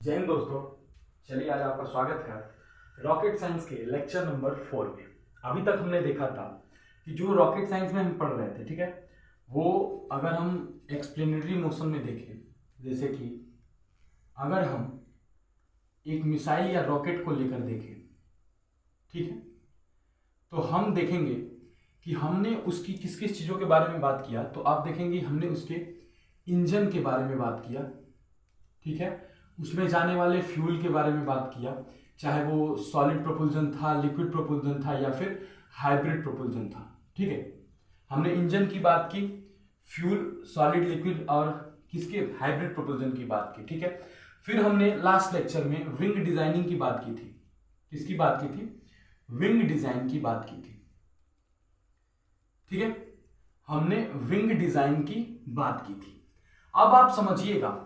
जय हिंद दोस्तों। चलिए आज आपका स्वागत है रॉकेट साइंस के लेक्चर नंबर 4 में। अभी तक हमने देखा था कि जो रॉकेट साइंस में हम पढ़ रहे थे, ठीक है, वो अगर हम एक्सप्लेनेटरी मोशन में देखें, जैसे कि अगर हम एक मिसाइल या रॉकेट को लेकर देखें, ठीक है, तो हम देखेंगे कि हमने उसकी किस किस चीज़ों के बारे में बात किया। तो आप देखेंगे हमने उसके इंजन के बारे में बात किया, ठीक है, उसमें जाने वाले फ्यूल के बारे में बात किया, चाहे वो सॉलिड प्रोपल्जन था, लिक्विड प्रोपल्जन था या फिर हाइब्रिड प्रोपल्जन था, ठीक है। हमने इंजन की बात की, फ्यूल, सॉलिड, लिक्विड और किसके हाइब्रिड प्रोपल्जन की बात की, ठीक है। फिर हमने लास्ट लेक्चर में विंग डिजाइनिंग की बात की थी। किसकी बात की थी? विंग डिजाइन की बात की थी, ठीक है। हमने विंग डिजाइन की बात की थी। अब आप समझिएगा,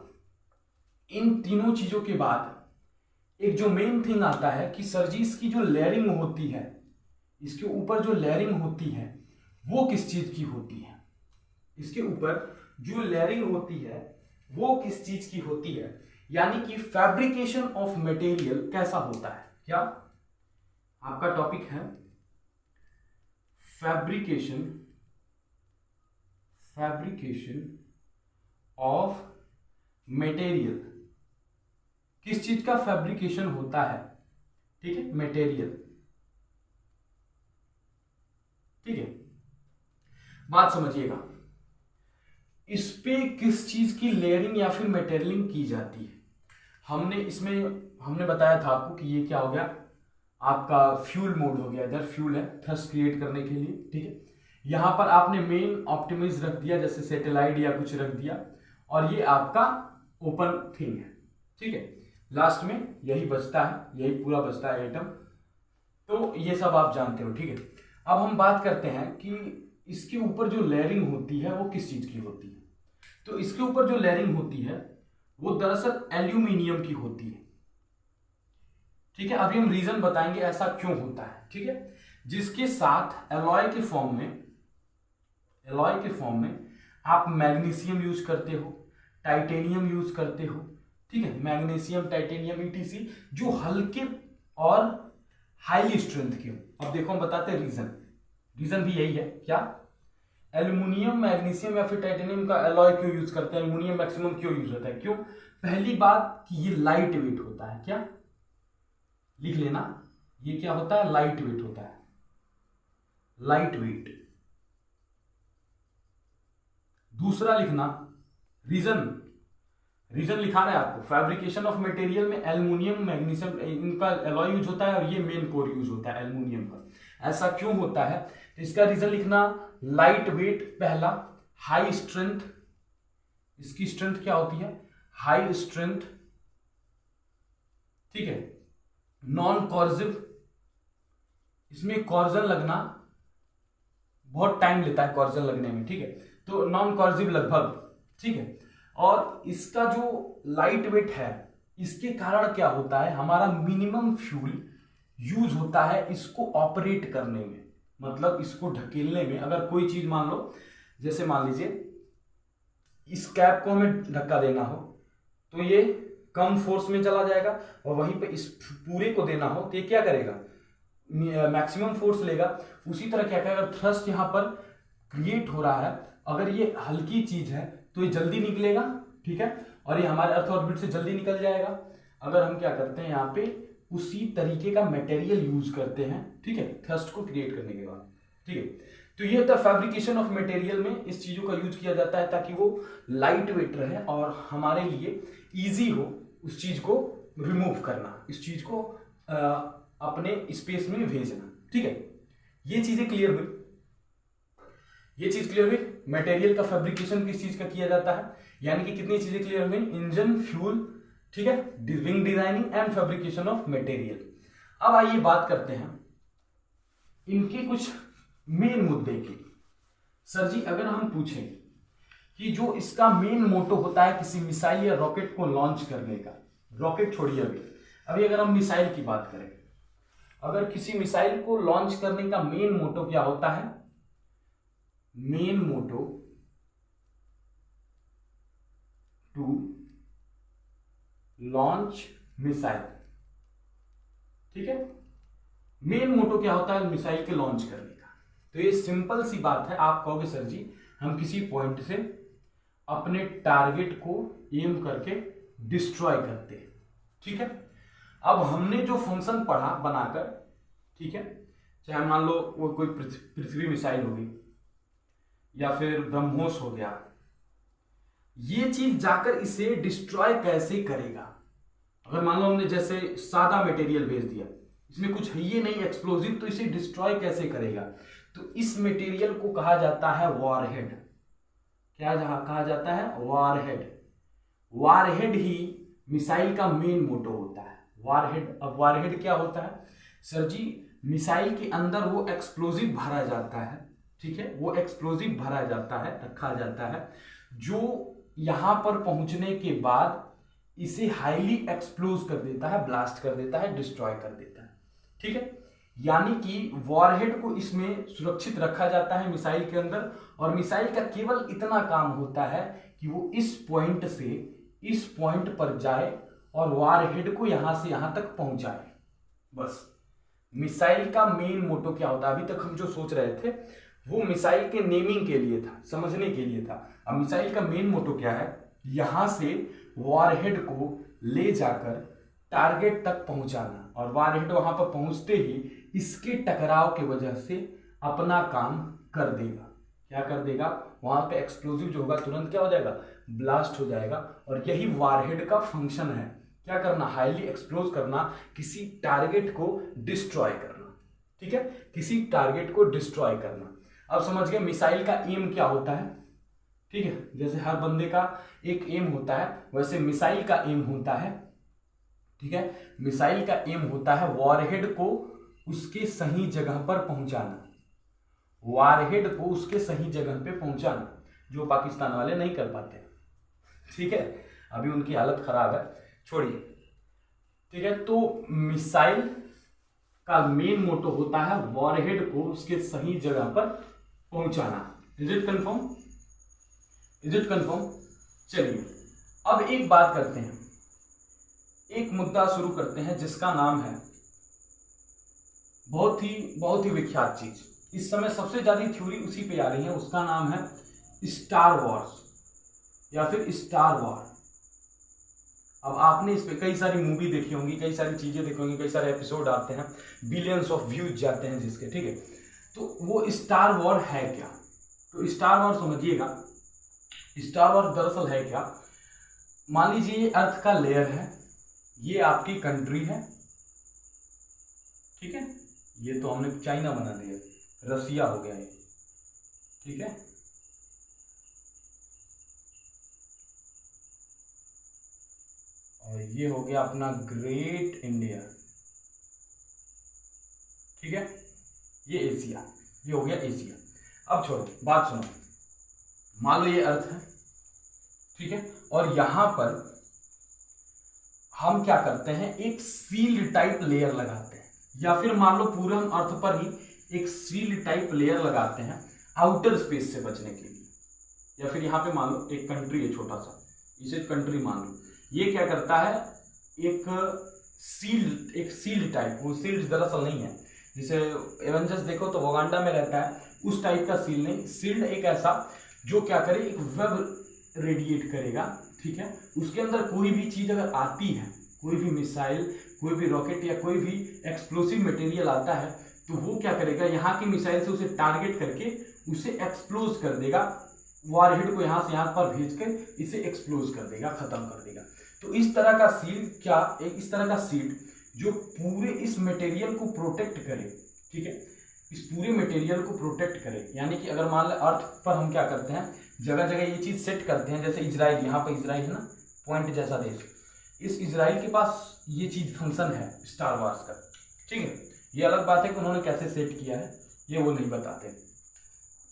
इन तीनों चीजों के बाद एक जो मेन थिंग आता है कि सर जी इसकी जो लेयरिंग होती है, इसके ऊपर जो लेयरिंग होती है वो किस चीज की होती है, इसके ऊपर जो लेयरिंग होती है वो किस चीज की होती है, यानी कि फैब्रिकेशन ऑफ मटेरियल कैसा होता है। क्या आपका टॉपिक है? Fabrication of material. किस चीज का फैब्रिकेशन होता है? ठीक है, मटेरियल, ठीक है। बात समझिएगा, इस पे किस चीज की लेयरिंग या फिर मटेरियलिंग की जाती है। हमने बताया था आपको कि ये क्या हो गया, आपका फ्यूल मोड हो गया। इधर फ्यूल है थ्रस्ट क्रिएट करने के लिए, ठीक है। यहां पर आपने मेन ऑप्टिमाइज रख दिया, जैसे सैटेलाइट या कुछ रख दिया, और ये आपका ओपन थिंग है, ठीक है। लास्ट में यही बचता है, यही पूरा बचता है आइटम। तो ये सब आप जानते हो, ठीक है। अब हम बात करते हैं कि इसके ऊपर जो लेयरिंग होती है वो किस चीज की होती है। तो इसके ऊपर जो लेयरिंग होती है वो दरअसल एल्यूमिनियम की होती है, ठीक है। अभी हम रीजन बताएंगे ऐसा क्यों होता है, ठीक है। जिसके साथ एलॉय के फॉर्म में आप मैग्नीशियम यूज करते हो, टाइटेनियम यूज करते हो, ठीक है। मैग्नीशियम, टाइटेनियम, ईटीसी जो हल्के और हाई स्ट्रेंथ के हो। अब देखो हम बताते हैं रीजन भी यही है। क्या एल्यूमिनियम, मैग्नीशियम या फिर टाइटेनियम का एलॉय क्यों यूज करते हैं, एल्यूमिनियम मैक्सिमम क्यों यूज होता है? क्यों? पहली बात कि ये लाइट वेट होता है। क्या लिख लेना, ये क्या होता है? लाइट वेट होता है, लाइट वेट। दूसरा लिखना रीजन लिखा रहा है आपको, फैब्रिकेशन ऑफ मटेरियल में एल्युमिनियम, मैग्नीशियम इनका एलॉय यूज होता है और ये मेन कोर यूज होता है एल्युमिनियम का। ऐसा क्यों होता है? तो इसका रीजन लिखना, लाइट वेट पहला, हाई स्ट्रेंथ, इसकी स्ट्रेंथ क्या होती है? हाई स्ट्रेंथ, ठीक है। नॉन कॉर्सिव, इसमें कॉर्जन लगना बहुत टाइम लेता है, कॉर्जन लगने में, ठीक है। तो नॉन कॉर्सिव लगभग, ठीक है। और इसका जो लाइट वेट है, इसके कारण क्या होता है, हमारा मिनिमम फ्यूल यूज होता है इसको ऑपरेट करने में, मतलब इसको ढकेलने में। अगर कोई चीज मान लो, जैसे मान लीजिए इस कैप को हमें धक्का देना हो तो ये कम फोर्स में चला जाएगा, और वहीं पे इस पूरे को देना हो तो ये क्या करेगा? मैक्सिमम फोर्स लेगा। उसी तरह क्या करेगा, थ्रस्ट यहां पर क्रिएट हो रहा है, अगर ये हल्की चीज है तो ये जल्दी निकलेगा, ठीक है, और ये हमारे अर्थ ऑर्बिट से जल्दी निकल जाएगा। अगर हम क्या करते हैं, यहाँ पे उसी तरीके का मटेरियल यूज करते हैं, ठीक है, थ्रस्ट को क्रिएट करने के बाद, ठीक है। तो ये होता है फैब्रिकेशन ऑफ मटेरियल में इस चीजों का यूज किया जाता है ताकि वो लाइट वेट रहे और हमारे लिए इजी हो उस चीज को रिमूव करना, इस चीज को अपने स्पेस में भेजना, ठीक है। ये चीजें क्लियर हुई, ये चीज क्लियर हुई। मटेरियल का फैब्रिकेशन किस चीज का किया जाता है, यानी कि कितनी चीजें क्लियर हुई? इंजन, फ्यूल, ठीक है, wing designing and fabrication of material. अब आइए बात करते हैं इनके कुछ मेन मुद्दे की। सर जी अगर हम पूछें कि जो इसका मेन मोटो होता है किसी मिसाइल या रॉकेट को लॉन्च करने का, रॉकेट छोड़िए अभी अगर हम मिसाइल की बात करें, अगर किसी मिसाइल को लॉन्च करने का मेन मोटो क्या होता है? Main motto to launch missile. ठीक है, मेन मोटो क्या होता है मिसाइल के लॉन्च करने का। तो ये सिंपल सी बात है। आप कहोगे सर जी हम किसी पॉइंट से अपने टारगेट को एम करके डिस्ट्रॉय करते हैं। ठीक है, अब हमने जो फंक्शन पढ़ा बनाकर, ठीक है, चाहे मान लो वो कोई पृथ्वी मिसाइल होगी या फिर ब्रह्मोस हो गया, ये चीज जाकर इसे डिस्ट्रॉय कैसे करेगा। अगर मान लो हमने जैसे सादा मटेरियल भेज दिया, इसमें कुछ है ये नहीं एक्सप्लोजिव, तो इसे डिस्ट्रॉय कैसे करेगा। तो इस मटेरियल को कहा जाता है वॉरहेड। क्या कहा जाता है? वॉरहेड। वॉरहेड ही मिसाइल का मेन मोटो होता है, वॉरहेड। अब वॉरहेड क्या होता है सर जी? मिसाइल के अंदर वो एक्सप्लोजिव भरा जाता है, ठीक है, वो एक्सप्लोजिव भरा जाता है, रखा जाता है, जो यहां पर पहुंचने के बाद इसे हाईली एक्सप्लोज कर देता है, ब्लास्ट कर देता है, डिस्ट्रॉय कर देता है। ठीक है, यानी कि वॉरहेड को इसमें सुरक्षित रखा जाता है मिसाइल के अंदर, और मिसाइल का केवल इतना काम होता है कि वो इस पॉइंट से इस पॉइंट पर जाए और वॉरहेड को यहां से यहां तक पहुंचाए। बस मिसाइल का मेन मोटो क्या होता है? अभी तक हम जो सोच रहे थे वो मिसाइल के नेमिंग के लिए था, समझने के लिए था। अब मिसाइल का मेन मोटो क्या है? यहां से वॉरहेड को ले जाकर टारगेट तक पहुंचाना, और वॉरहेड वहां पर पहुंचते ही इसके टकराव की वजह से अपना काम कर देगा। क्या कर देगा? वहां पे एक्सप्लोजिव जो होगा तुरंत क्या हो जाएगा? ब्लास्ट हो जाएगा। और यही वॉरहेड का फंक्शन है, क्या करना? हाईली एक्सप्लोज करना, किसी टारगेट को डिस्ट्रॉय करना। ठीक है, किसी टारगेट को डिस्ट्रॉय करना। अब समझ गए मिसाइल का एम क्या होता है। ठीक है, जैसे हर बंदे का एक एम होता है, वैसे मिसाइल का एम होता है। ठीक है, मिसाइल का एम होता है वॉरहेड को उसके सही जगह पर पहुंचाना, वॉरहेड को उसके सही जगह पे पहुंचाना, जो पाकिस्तान वाले नहीं कर पाते। ठीक है, अभी उनकी हालत खराब है, छोड़िए। ठीक है, तो मिसाइल का मेन मोटो होता है वॉरहेड को उसके सही जगह पर पहुंचाना। Is it confirm? Is it confirm? चलिए अब एक बात करते हैं, एक मुद्दा शुरू करते हैं जिसका नाम है बहुत ही विख्यात चीज, इस समय सबसे ज्यादा थ्योरी उसी पे आ रही है, उसका नाम है स्टार वॉर्स या फिर स्टार वॉर। अब आपने इस पे कई सारी मूवी देखी होंगी, कई सारी चीजें देखी होंगी, कई सारे एपिसोड आते हैं, बिलियंस ऑफ व्यूज जाते हैं जिसके। ठीक है, तो वो स्टार वॉर है क्या? तो स्टार वॉर समझिएगा, स्टार वॉर दरअसल है क्या? मान लीजिए ये अर्थ का लेयर है, ये आपकी कंट्री है, ठीक है, ये तो हमने चाइना बना दिया, रसिया हो गया ये, ठीक है, और ये हो गया अपना ग्रेट इंडिया, ठीक है, ये एशिया, ये हो गया एशिया। अब छोड़ो, बात सुनो, मान लो ये अर्थ है, ठीक है, और यहां पर हम क्या करते हैं, एक सील्ड टाइप लेयर लगाते हैं, या फिर मान लो पूरे हम अर्थ पर ही एक सील्ड टाइप लेयर लगाते हैं आउटर स्पेस से बचने के लिए। या फिर यहां पे मान लो एक कंट्री है छोटा सा, इसे कंट्री मान लो, ये क्या करता है, एक सील्ड टाइप, वो सील्ड दरअसल नहीं है, जैसे एवेंजर्स देखो तो वोगांडा में रहता है, उस टाइप का सील नहीं, सील्ड एक ऐसा जो क्या करे, एक वेब रेडिएट करेगा, ठीक है, उसके अंदर कोई भी चीज अगर आती है, कोई भी मिसाइल, कोई भी रॉकेट या कोई भी एक्सप्लोसिव मटेरियल आता है, तो वो क्या करेगा, यहाँ की मिसाइल से उसे टारगेट करके उसे एक्सप्लोज कर देगा, वॉरहेड को यहाँ से यहाँ पर भेजकर इसे एक्सप्लोज कर देगा, खत्म कर देगा। तो इस तरह का सील्ड क्या, एक इस तरह का सील्ड जो पूरे इस मटेरियल को प्रोटेक्ट करे, ठीक है, इस पूरे मटेरियल को प्रोटेक्ट करे। यानी कि अगर मान लो अर्थ पर हम क्या करते हैं, जगह जगह ये चीज सेट करते हैं, जैसे इजराइल, यहाँ पर इजराइल है ना, पॉइंट जैसा देश, इस इजराइल के पास ये चीज फंक्शन है स्टार वार्स का, ठीक है। ये अलग बात है कि उन्होंने कैसे सेट किया है, ये वो नहीं बताते।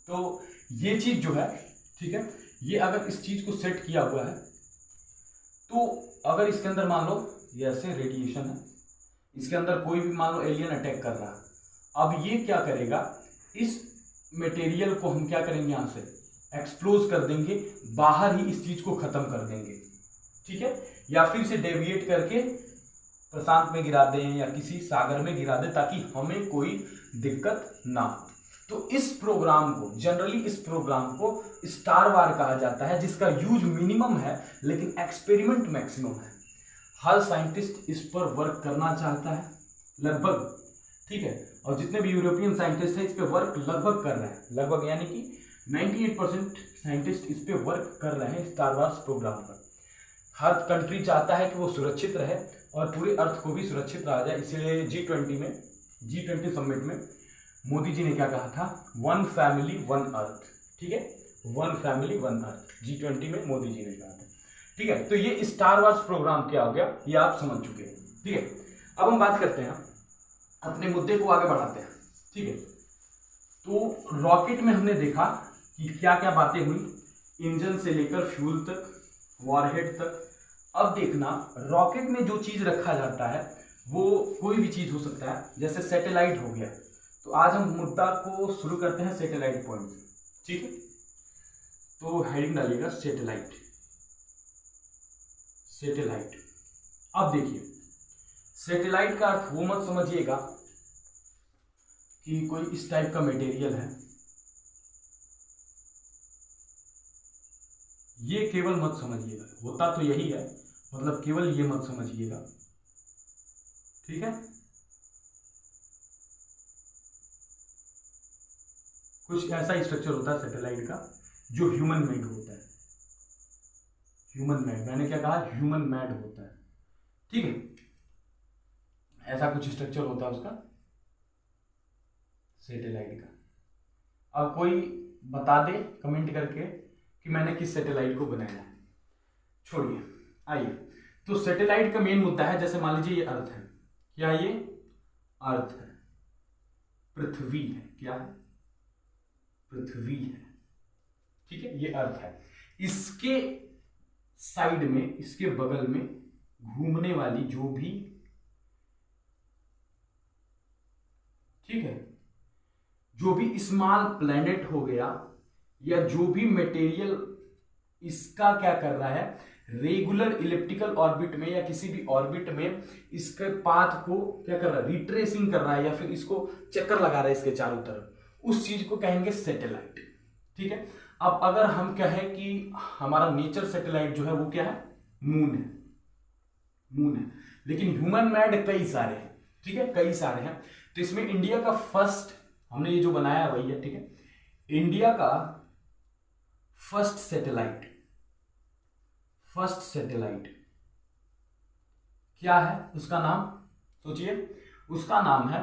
तो ये चीज जो है, ठीक है, ये अगर इस चीज को सेट किया हुआ है, तो अगर इसके अंदर मान लो ये ऐसे रेडिएशन है, इसके अंदर कोई भी मान लो एलियन अटैक कर रहा है, अब ये क्या करेगा, इस मटेरियल को हम क्या करेंगे, यहां से एक्सप्लोज कर देंगे, बाहर ही इस चीज को खत्म कर देंगे, ठीक है। या फिर इसे डेविएट करके प्रशांत में गिरा दें या किसी सागर में गिरा दें ताकि हमें कोई दिक्कत ना हो। तो इस प्रोग्राम को जनरली इस प्रोग्राम को स्टार वार कहा जाता है, जिसका यूज मिनिमम है लेकिन एक्सपेरिमेंट मैक्सिमम है। हर साइंटिस्ट इस पर वर्क करना चाहता है लगभग, ठीक है, और जितने भी यूरोपियन साइंटिस्ट हैं इस पे वर्क लगभग कर रहे हैं, लगभग यानी कि 98% साइंटिस्ट इस पे वर्क कर रहे हैं स्टार वार्स प्रोग्राम पर। हर कंट्री चाहता है कि वो सुरक्षित रहे और पूरे अर्थ को भी सुरक्षित रहा जाए, इसलिए G20 समिट में मोदी जी ने क्या कहा था, 1 फैमिली 1 अर्थ, ठीक है, 1 फैमिली 1 अर्थ, G20 में मोदी जी ने कहा था, ठीक है। तो ये स्टार वार्स प्रोग्राम क्या हो गया, ये आप समझ चुके हैं, ठीक है। अब हम बात करते हैं, अपने मुद्दे को आगे बढ़ाते हैं, ठीक है। तो रॉकेट में हमने देखा कि क्या क्या बातें हुई, इंजन से लेकर फ्यूल तक, वॉरहेड तक। अब देखना रॉकेट में जो चीज रखा जाता है वो कोई भी चीज हो सकता है, जैसे सैटेलाइट हो गया। तो आज हम मुद्दा को शुरू करते हैं सैटेलाइट पॉइंट से, ठीक है। तो हेडिंग डालिएगा सैटेलाइट। अब देखिए सैटेलाइट का अर्थ वो मत समझिएगा कि कोई इस टाइप का मटेरियल है, ये केवल मत समझिएगा, होता तो यही है, मतलब केवल ये मत समझिएगा, ठीक है। कुछ ऐसा स्ट्रक्चर होता है सैटेलाइट का जो ह्यूमन मेड होता है, ह्यूमन मेड, मैंने क्या कहा, ह्यूमन मेड होता है, ठीक है। ऐसा कुछ स्ट्रक्चर होता है उसका सैटेलाइट का। अब कोई बता दे कमेंट करके कि मैंने किस सैटेलाइट को बनाया है, छोड़िए, आइए। तो सैटेलाइट का मेन मुद्दा है, जैसे मान लीजिए ये अर्थ है, क्या ये अर्थ है, पृथ्वी है, क्या है, पृथ्वी है, ठीक है, ये अर्थ है। इसके साइड में, इसके बगल में घूमने वाली जो भी, ठीक है, जो भी स्मॉल प्लैनेट हो गया या जो भी मटेरियल इसका क्या कर रहा है, रेगुलर इलिप्टिकल ऑर्बिट में या किसी भी ऑर्बिट में इसके पाथ को क्या कर रहा है, रिट्रेसिंग कर रहा है या फिर इसको चक्कर लगा रहा है इसके चारों तरफ, उस चीज को कहेंगे सैटेलाइट, ठीक है। अब अगर हम कहें कि हमारा नेचर सैटेलाइट जो है वो क्या है, मून है, मून है, लेकिन ह्यूमन मेड कई सारे हैं, ठीक है, कई सारे हैं। तो इसमें इंडिया का फर्स्ट, हमने ये जो बनाया है वही है, ठीक है, इंडिया का फर्स्ट सैटेलाइट क्या है, उसका नाम सोचिए, उसका नाम है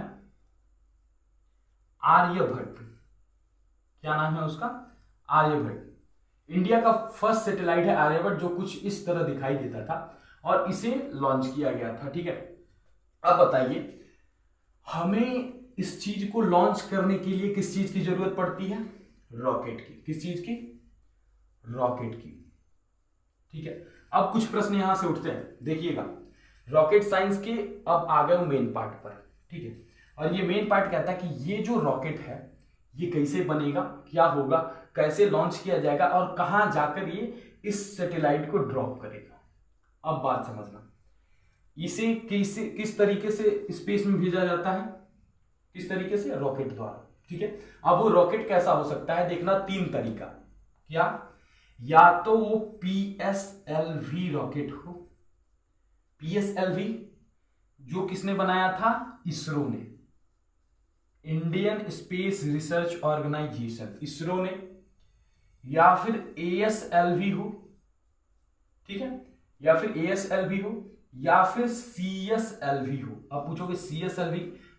आर्यभट्ट। क्या नाम है उसका, आर्यभट्ट। इंडिया का फर्स्ट सैटेलाइट है आर्यभट्ट, जो कुछ इस तरह दिखाई देता था और इसे लॉन्च किया गया था, ठीक है। अब बताइए हमें इस चीज को लॉन्च करने के लिए किस चीज की जरूरत पड़ती है, रॉकेट की। किस चीज की, रॉकेट की, ठीक है। अब कुछ प्रश्न यहां से उठते हैं, देखिएगा रॉकेट साइंस के अब आ गए मेन पार्ट पर, ठीक है। और ये मेन पार्ट कहता है कि ये जो रॉकेट है ये कैसे बनेगा, क्या होगा, कैसे लॉन्च किया जाएगा और कहां जाकर ये इस सैटेलाइट को ड्रॉप करेगा। अब बात समझना, इसे किस तरीके से स्पेस में भेजा जाता है, किस तरीके से, रॉकेट द्वारा, ठीक है। अब वो रॉकेट कैसा हो सकता है, देखना 3 तरीका, क्या, या तो वो PSLV रॉकेट हो, PSLV जो किसने बनाया था, इसरो ने, Indian Space Research Organisation, ISRO ने, या फिर ASLV हो, ठीक है, या फिर ASLV हो या फिर CSLV हो। अब पूछोगे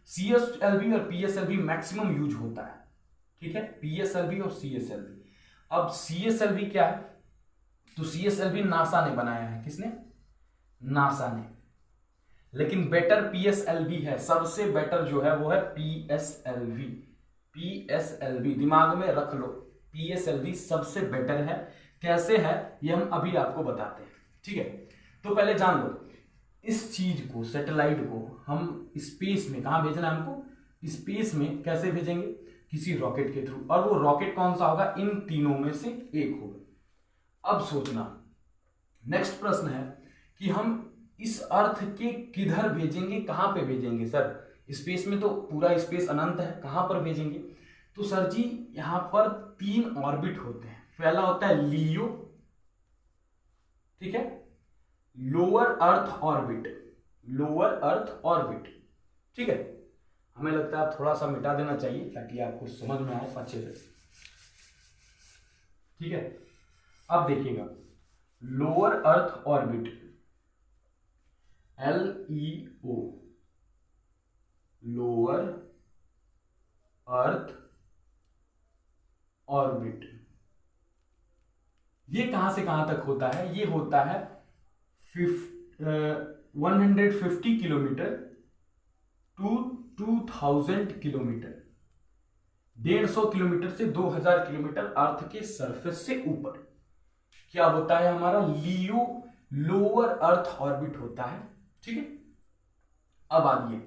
CSLV और PSLV मैक्सिमम यूज होता है, ठीक है, PSLV और CSLV। अब CSLV क्या है, तो CSLV नासा ने बनाया है, किसने, नासा ने, लेकिन बेटर PSLV है, सबसे बेटर जो है वो है PSLV। PSLV दिमाग में रख लो, PSLV सबसे बेटर है। कैसे है ये हम अभी आपको बताते हैं, ठीक है। तो पहले जान लो इस चीज को, सैटेलाइट को हम स्पेस में, कहां भेजना है हमको, स्पेस में कैसे भेजेंगे, किसी रॉकेट के थ्रू, और वो रॉकेट कौन सा होगा, इन तीनों में से एक होगा। अब सोचना नेक्स्ट प्रश्न है कि हम इस अर्थ के किधर भेजेंगे, कहां पे भेजेंगे सर, स्पेस में तो पूरा स्पेस अनंत है, कहां पर भेजेंगे। तो सर जी यहां पर 3 ऑर्बिट होते हैं। पहला होता है लियो, ठीक है, lower earth orbit, lower earth orbit, ठीक है। हमें लगता है थोड़ा सा मिटा देना चाहिए ताकि आपको समझ में आए अच्छे से, ठीक है। अब देखिएगा lower earth orbit LEO, lower earth orbit, ये कहां से कहां तक होता है, ये होता है 150 किलोमीटर टू 2000 किलोमीटर, 150 किलोमीटर से 2000 किलोमीटर अर्थ के सरफेस से ऊपर क्या होता है, हमारा लियो लोअर अर्थ ऑर्बिट होता है, ठीक है। अब आइए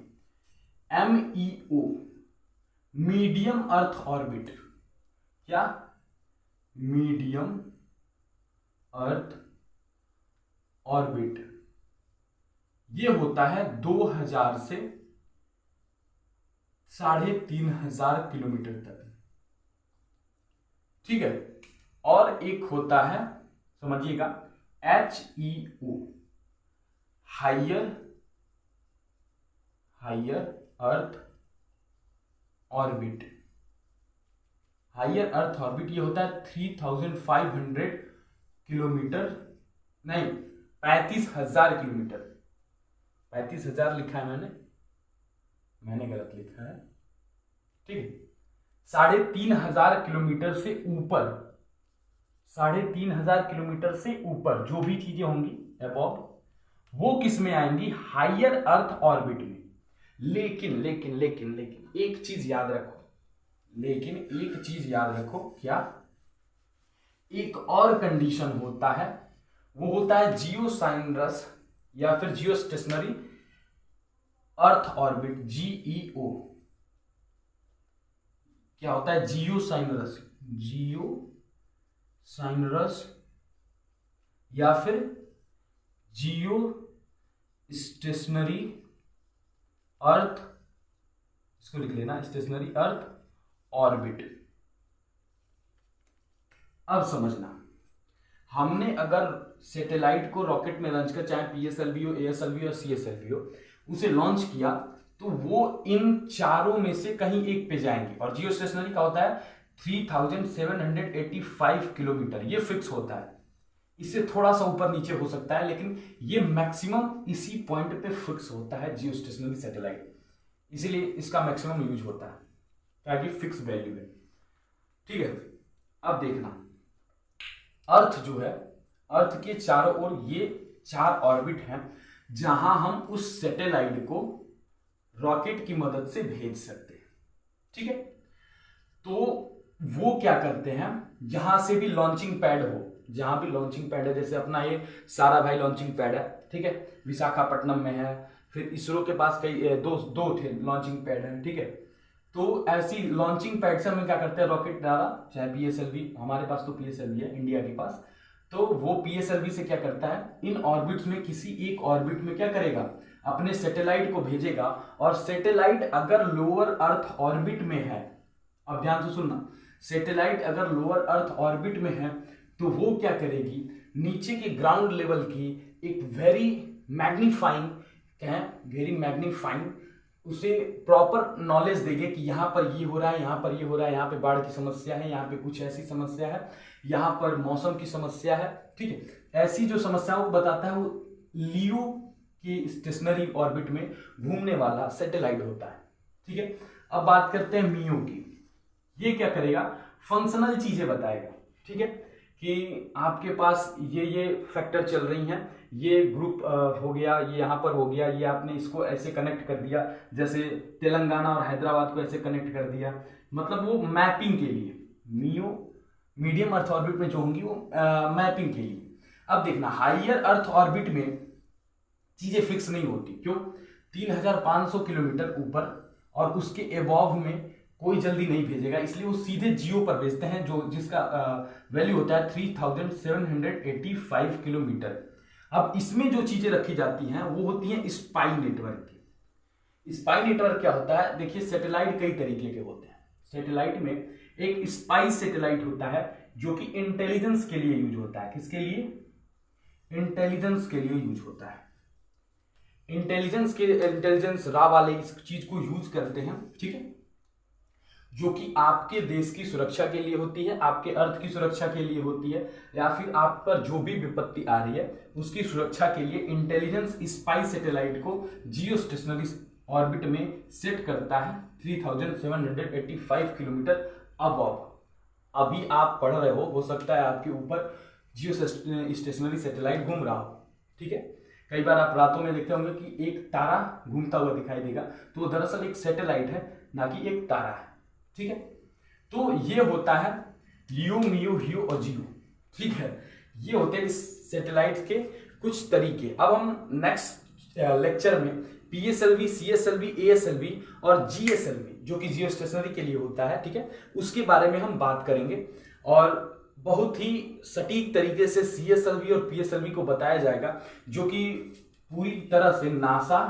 MEO मीडियम अर्थ ऑर्बिट, क्या, मीडियम अर्थ ऑर्बिट, ये होता है 2000 से 3500 किलोमीटर तक, ठीक है। और एक होता है समझिएगा HEO higher earth orbit, higher earth orbit ये होता है 3500 किलोमीटर, नहीं 35,000 किलोमीटर, 35,000 लिखा है मैंने गलत लिखा है, ठीक है। 3500 किलोमीटर से ऊपर, 3500 किलोमीटर से ऊपर जो भी चीजें होंगी अबव, वो किस में आएंगी, हायर अर्थ ऑर्बिट में। लेकिन लेकिन लेकिन लेकिन एक चीज याद रखो, लेकिन एक चीज याद रखो, क्या, एक और कंडीशन होता है, वो होता है जियोसाइनरस या फिर जियो स्टेशनरी अर्थ ऑर्बिट, GEO। क्या होता है, जियोसाइनरस, जियोसाइनरस या फिर जियो स्टेशनरी अर्थ, इसको लिख लेना स्टेशनरी अर्थ ऑर्बिट। अब समझना, हमने अगर सैटेलाइट को रॉकेट में लॉन्च कर, चाहे PSLV हो, ASLV हो, CSLV हो, उसे लॉन्च किया तो वो इन चारों में से कहीं एक पे जाएंगे। और जियो स्टेशनरी का होता है 3785 किलोमीटर, ये फिक्स होता है, इससे थोड़ा सा ऊपर नीचे हो सकता है, लेकिन ये मैक्सिमम इसी पॉइंट पे फिक्स होता है जियो स्टेशनरी सैटेलाइट, इसीलिए इसका मैक्सिमम यूज होता है ताकि फिक्स वैल्यू है, ठीक है। अब देखना, अर्थ जो है, अर्थ के चारों ओर ये 4 ऑर्बिट हैं जहां हम उस सैटेलाइट को रॉकेट की मदद से भेज सकते हैं, ठीक है। तो वो क्या करते हैं, जहां से भी लॉन्चिंग पैड हो, जहां भी लॉन्चिंग पैड है, जैसे अपना ये साराभाई लॉन्चिंग पैड है, ठीक है, विशाखापट्टनम में है, फिर इसरो के पास कई दो थे लॉन्चिंग पैड है, ठीक है। तो ऐसी लॉन्चिंग पैड से हमें क्या करते हैं, रॉकेट डाला, चाहे PSLV, हमारे पास तो PSLV है इंडिया के पास, तो वो PSLV से क्या करता है, इन ऑर्बिट्स में किसी एक ऑर्बिट में क्या करेगा, अपने सैटेलाइट को भेजेगा। और सैटेलाइट अगर लोअर अर्थ ऑर्बिट में है, अब ध्यान से सुनना, सैटेलाइट अगर लोअर अर्थ ऑर्बिट में है तो वो क्या करेगी, नीचे के ग्राउंड लेवल की एक वेरी मैग्नीफाइंग उसे प्रॉपर नॉलेज देंगे कि यहाँ पर ये हो रहा है, यहाँ पर ये हो रहा है, यहाँ पे बाढ़ की समस्या है, यहाँ पे कुछ ऐसी समस्या है, यहाँ पर मौसम की समस्या है, ठीक है। ऐसी जो समस्याओं को बताता है वो लियो की स्टेशनरी ऑर्बिट में घूमने वाला सैटेलाइट होता है, ठीक है। अब बात करते हैं मियो की, ये क्या करेगा, फंक्शनल चीजें बताएगा, ठीक है, कि आपके पास ये फैक्टर चल रही हैं, ये ग्रुप हो गया, ये यहाँ पर हो गया, ये आपने इसको ऐसे कनेक्ट कर दिया, जैसे तेलंगाना और हैदराबाद को ऐसे कनेक्ट कर दिया, मतलब वो मैपिंग के लिए, मियो मीडियम अर्थ ऑर्बिट में जो होंगी वो मैपिंग के लिए। अब देखना, हायर अर्थ ऑर्बिट में चीजें फिक्स नहीं होती, क्यों, 3500 किलोमीटर ऊपर और उसके एबव में कोई जल्दी नहीं भेजेगा, इसलिए वो सीधे जियो पर भेजते हैं, जो जिसका वैल्यू होता है 3785 किलोमीटर। अब इसमें जो चीजें रखी जाती हैं वो होती हैं स्पाई नेटवर्क की। स्पाई नेटवर्क क्या होता है, देखिए सैटेलाइट कई तरीके के होते हैं। सैटेलाइट में एक स्पाई सैटेलाइट होता है जो कि इंटेलिजेंस के लिए यूज होता है। किसके लिए? इंटेलिजेंस के लिए यूज होता है। इंटेलिजेंस रा वाले इस चीज को यूज करते हैं, ठीक है, जो कि आपके देश की सुरक्षा के लिए होती है, आपके अर्थ की सुरक्षा के लिए होती है, या फिर आप पर जो भी विपत्ति आ रही है उसकी सुरक्षा के लिए इंटेलिजेंस स्पाई सैटेलाइट को जियो स्टेशनरी ऑर्बिट में सेट करता है 3785 किलोमीटर अबव। अभी आप पढ़ रहे हो सकता है आपके ऊपर जियो स्टेशनरी सैटेलाइट घूम रहा हो, ठीक है। कई बार आप रातों में देखते होंगे कि एक तारा घूमता हुआ दिखाई देगा, तो दरअसल एक सैटेलाइट है, ना कि एक तारा है, ठीक है। तो ये होता है लियो, मियो, हियो और जियो, ठीक है। ये होते हैं इस सैटेलाइट के कुछ तरीके। अब हम नेक्स्ट लेक्चर में PSLV, CSLV, ASLV और GSLV जो कि जियो स्टेशनरी के लिए होता है, ठीक है, उसके बारे में हम बात करेंगे। और बहुत ही सटीक तरीके से CSLV और PSLV को बताया जाएगा, जो कि पूरी तरह से नासा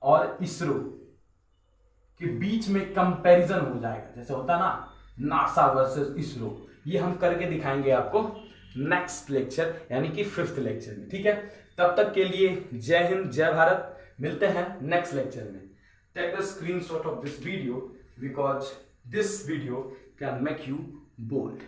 और इसरो के बीच में कंपैरिजन हो जाएगा। जैसे होता ना नासा वर्सेस इसरो, ये हम करके दिखाएंगे आपको नेक्स्ट लेक्चर यानी कि 5th लेक्चर में, ठीक है। तब तक के लिए जय हिंद, जय भारत। मिलते हैं नेक्स्ट लेक्चर में। Take the screenshot of this video because this video can make you bold.